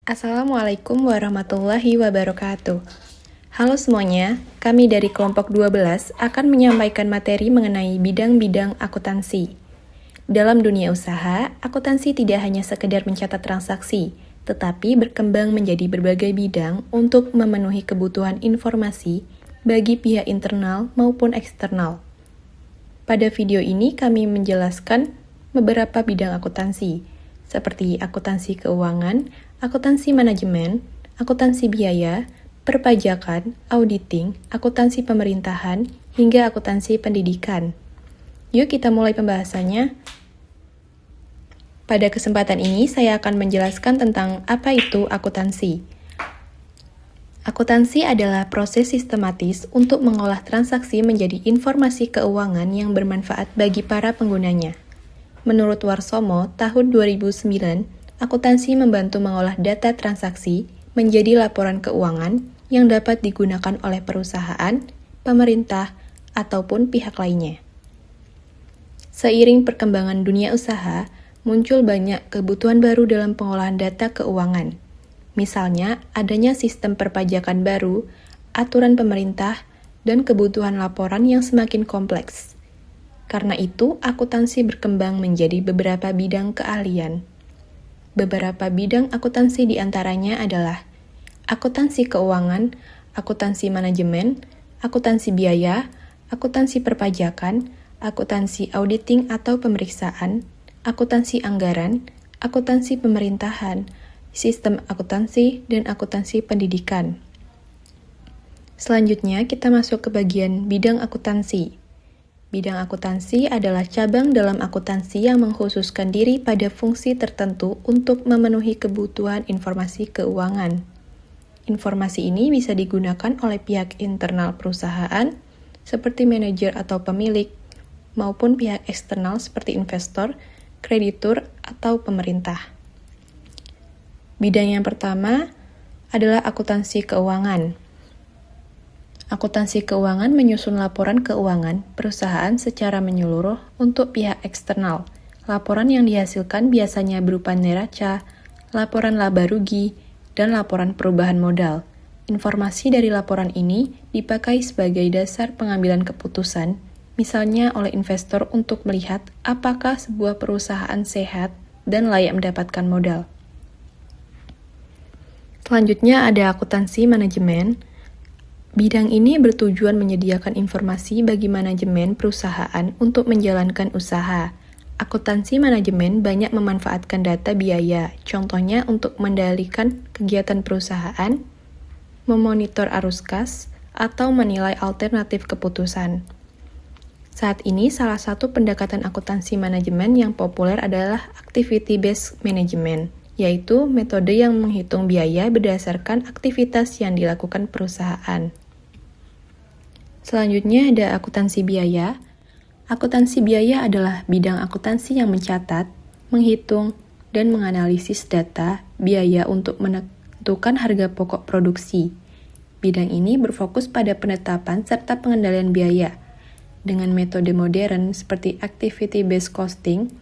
Assalamualaikum warahmatullahi wabarakatuh. Halo semuanya, kami dari kelompok 12 akan menyampaikan materi mengenai bidang-bidang akuntansi. Dalam dunia usaha, akuntansi tidak hanya sekedar mencatat transaksi, tetapi berkembang menjadi berbagai bidang untuk memenuhi kebutuhan informasi bagi pihak internal maupun eksternal. Pada video ini kami menjelaskan beberapa bidang akuntansi, seperti akuntansi keuangan, akuntansi manajemen, akuntansi biaya, perpajakan, auditing, akuntansi pemerintahan, hingga akuntansi pendidikan. Yuk kita mulai pembahasannya. Pada kesempatan ini saya akan menjelaskan tentang apa itu akuntansi. Akuntansi adalah proses sistematis untuk mengolah transaksi menjadi informasi keuangan yang bermanfaat bagi para penggunanya. Menurut Warsomo, tahun 2009, akuntansi membantu mengolah data transaksi menjadi laporan keuangan yang dapat digunakan oleh perusahaan, pemerintah, ataupun pihak lainnya. Seiring perkembangan dunia usaha, muncul banyak kebutuhan baru dalam pengolahan data keuangan. Misalnya, adanya sistem perpajakan baru, aturan pemerintah, dan kebutuhan laporan yang semakin kompleks. Karena itu, akuntansi berkembang menjadi beberapa bidang keahlian. Beberapa bidang akuntansi diantaranya adalah akuntansi keuangan, akuntansi manajemen, akuntansi biaya, akuntansi perpajakan, akuntansi auditing atau pemeriksaan, akuntansi anggaran, akuntansi pemerintahan, sistem akuntansi, dan akuntansi pendidikan. Selanjutnya, kita masuk ke bagian bidang akuntansi. Bidang akuntansi adalah cabang dalam akuntansi yang mengkhususkan diri pada fungsi tertentu untuk memenuhi kebutuhan informasi keuangan. Informasi ini bisa digunakan oleh pihak internal perusahaan, seperti manajer atau pemilik, maupun pihak eksternal seperti investor, kreditur, atau pemerintah. Bidang yang pertama adalah akuntansi keuangan. Akuntansi keuangan menyusun laporan keuangan perusahaan secara menyeluruh untuk pihak eksternal. Laporan yang dihasilkan biasanya berupa neraca, laporan laba rugi, dan laporan perubahan modal. Informasi dari laporan ini dipakai sebagai dasar pengambilan keputusan, misalnya oleh investor untuk melihat apakah sebuah perusahaan sehat dan layak mendapatkan modal. Selanjutnya ada akuntansi manajemen. Bidang ini bertujuan menyediakan informasi bagi manajemen perusahaan untuk menjalankan usaha. Akuntansi manajemen banyak memanfaatkan data biaya, contohnya untuk mengendalikan kegiatan perusahaan, memonitor arus kas, atau menilai alternatif keputusan. Saat ini, salah satu pendekatan akuntansi manajemen yang populer adalah activity-based management, yaitu metode yang menghitung biaya berdasarkan aktivitas yang dilakukan perusahaan. Selanjutnya ada akuntansi biaya. Akuntansi biaya adalah bidang akuntansi yang mencatat, menghitung, dan menganalisis data biaya untuk menentukan harga pokok produksi. Bidang ini berfokus pada penetapan serta pengendalian biaya. Dengan metode modern seperti activity-based costing,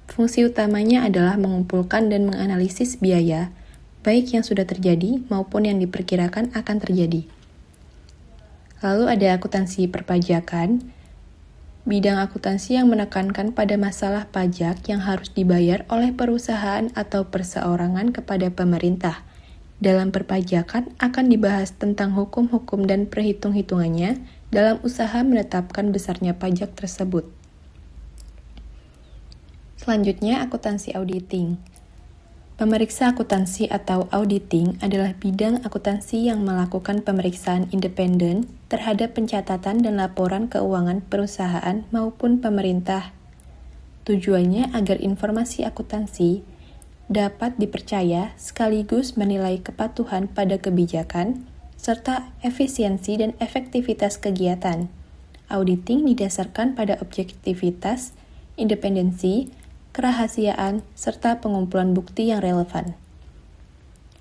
fungsi utamanya adalah mengumpulkan dan menganalisis biaya, baik yang sudah terjadi maupun yang diperkirakan akan terjadi. Lalu ada akuntansi perpajakan, bidang akuntansi yang menekankan pada masalah pajak yang harus dibayar oleh perusahaan atau perseorangan kepada pemerintah. Dalam perpajakan akan dibahas tentang hukum-hukum dan perhitung-hitungannya dalam usaha menetapkan besarnya pajak tersebut. Selanjutnya, akuntansi auditing. Pemeriksa akuntansi atau auditing adalah bidang akuntansi yang melakukan pemeriksaan independen terhadap pencatatan dan laporan keuangan perusahaan maupun pemerintah. Tujuannya agar informasi akuntansi dapat dipercaya sekaligus menilai kepatuhan pada kebijakan serta efisiensi dan efektivitas kegiatan. Auditing didasarkan pada objektivitas, independensi, kerahasiaan, serta pengumpulan bukti yang relevan.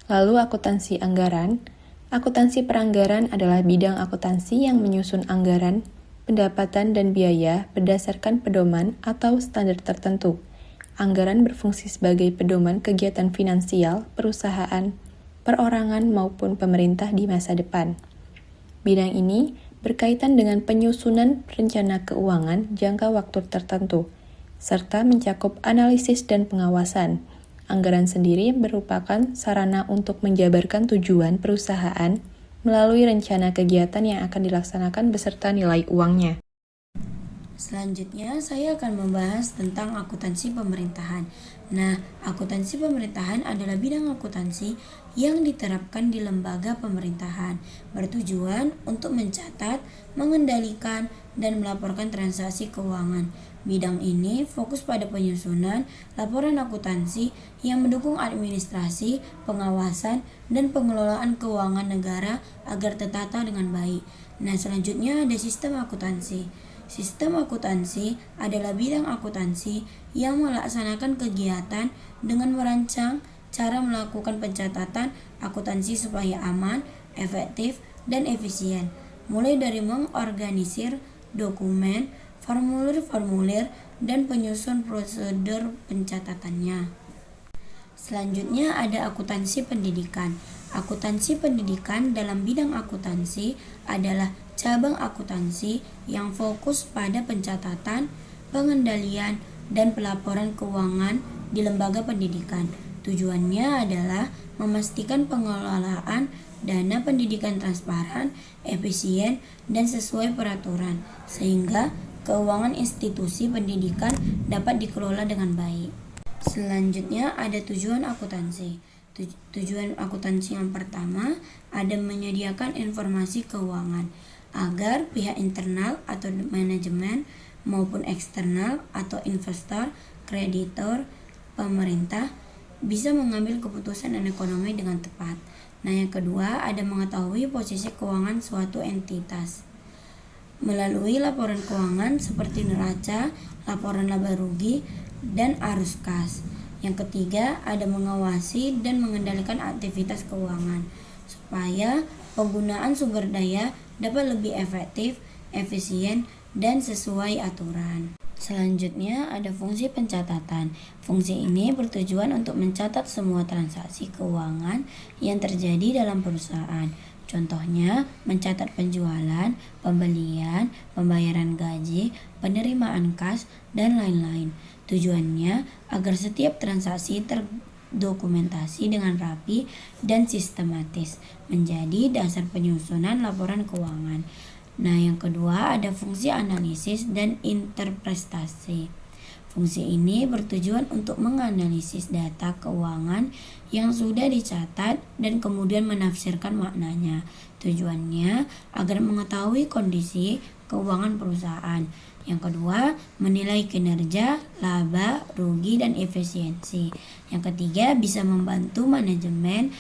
Lalu akuntansi anggaran. Akuntansi peranggaran adalah bidang akuntansi yang menyusun anggaran, pendapatan dan biaya berdasarkan pedoman atau standar tertentu. Anggaran berfungsi sebagai pedoman kegiatan finansial, perusahaan, perorangan maupun pemerintah di masa depan. Bidang ini berkaitan dengan penyusunan rencana keuangan jangka waktu tertentu, serta mencakup analisis dan pengawasan. Anggaran sendiri merupakan sarana untuk menjabarkan tujuan perusahaan melalui rencana kegiatan yang akan dilaksanakan beserta nilai uangnya. Selanjutnya, saya akan membahas tentang akuntansi pemerintahan. Nah, akuntansi pemerintahan adalah bidang akuntansi yang diterapkan di lembaga pemerintahan, bertujuan untuk mencatat, mengendalikan, dan melaporkan transaksi keuangan. Bidang ini fokus pada penyusunan laporan akuntansi yang mendukung administrasi, pengawasan, dan pengelolaan keuangan negara agar tertata dengan baik. Nah, selanjutnya ada sistem akuntansi. Sistem akuntansi adalah bidang akuntansi yang melaksanakan kegiatan dengan merancang cara melakukan pencatatan akuntansi supaya aman, efektif, dan efisien. Mulai dari mengorganisir dokumen, formulir-formulir, dan penyusun prosedur pencatatannya. Selanjutnya ada akuntansi pendidikan. Akuntansi pendidikan dalam bidang akuntansi adalah cabang akuntansi yang fokus pada pencatatan, pengendalian, dan pelaporan keuangan di lembaga pendidikan. Tujuannya adalah memastikan pengelolaan dana pendidikan transparan, efisien, dan sesuai peraturan, sehingga keuangan institusi pendidikan dapat dikelola dengan baik. Selanjutnya ada tujuan akuntansi. Tujuan akuntansi yang pertama ada menyediakan informasi keuangan agar pihak internal atau manajemen maupun eksternal atau investor, kreditor, pemerintah bisa mengambil keputusan ekonomi dengan tepat. Nah, yang kedua ada mengetahui posisi keuangan suatu entitas melalui laporan keuangan seperti neraca, laporan laba rugi, dan arus kas. Yang ketiga ada mengawasi dan mengendalikan aktivitas keuangan supaya penggunaan sumber daya dapat lebih efektif, efisien, dan sesuai aturan. Selanjutnya ada fungsi pencatatan. Fungsi ini bertujuan untuk mencatat semua transaksi keuangan yang terjadi dalam perusahaan. Contohnya, mencatat penjualan, pembelian, pembayaran gaji, penerimaan kas, dan lain-lain. Tujuannya agar setiap transaksi terdokumentasi dengan rapi dan sistematis, menjadi dasar penyusunan laporan keuangan. Nah, yang kedua ada fungsi analisis dan interpretasi. Fungsi ini bertujuan untuk menganalisis data keuangan yang sudah dicatat dan kemudian menafsirkan maknanya. Tujuannya agar mengetahui kondisi keuangan perusahaan. Yang kedua, menilai kinerja, laba, rugi, dan efisiensi. Yang ketiga, bisa membantu manajemen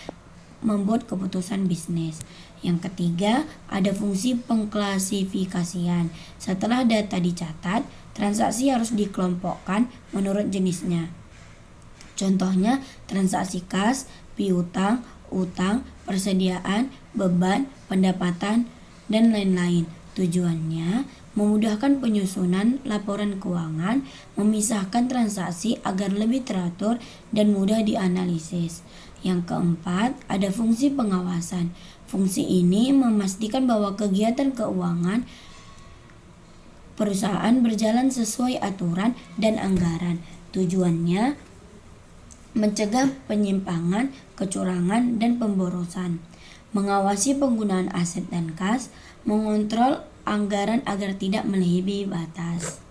membuat keputusan bisnis. Yang ketiga, ada fungsi pengklasifikasian. Setelah data dicatat, transaksi harus dikelompokkan menurut jenisnya. Contohnya, transaksi kas, piutang, utang, persediaan, beban, pendapatan, dan lain-lain. Tujuannya memudahkan penyusunan laporan keuangan, memisahkan transaksi agar lebih teratur dan mudah dianalisis. Yang keempat, ada fungsi pengawasan. Fungsi ini memastikan bahwa kegiatan keuangan perusahaan berjalan sesuai aturan dan anggaran. Tujuannya mencegah penyimpangan, kecurangan, dan pemborosan. Mengawasi penggunaan aset dan kas, mengontrol anggaran agar tidak melebihi batas.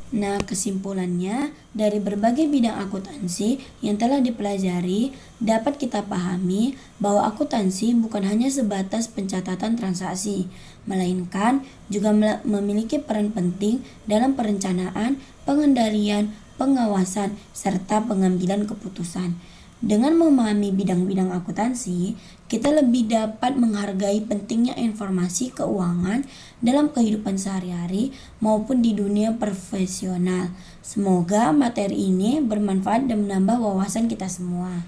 Nah, kesimpulannya, dari berbagai bidang akuntansi yang telah dipelajari, dapat kita pahami bahwa akuntansi bukan hanya sebatas pencatatan transaksi, melainkan juga memiliki peran penting dalam perencanaan, pengendalian, pengawasan, serta pengambilan keputusan. Dengan memahami bidang-bidang akuntansi, kita lebih dapat menghargai pentingnya informasi keuangan dalam kehidupan sehari-hari maupun di dunia profesional. Semoga materi ini bermanfaat dan menambah wawasan kita semua.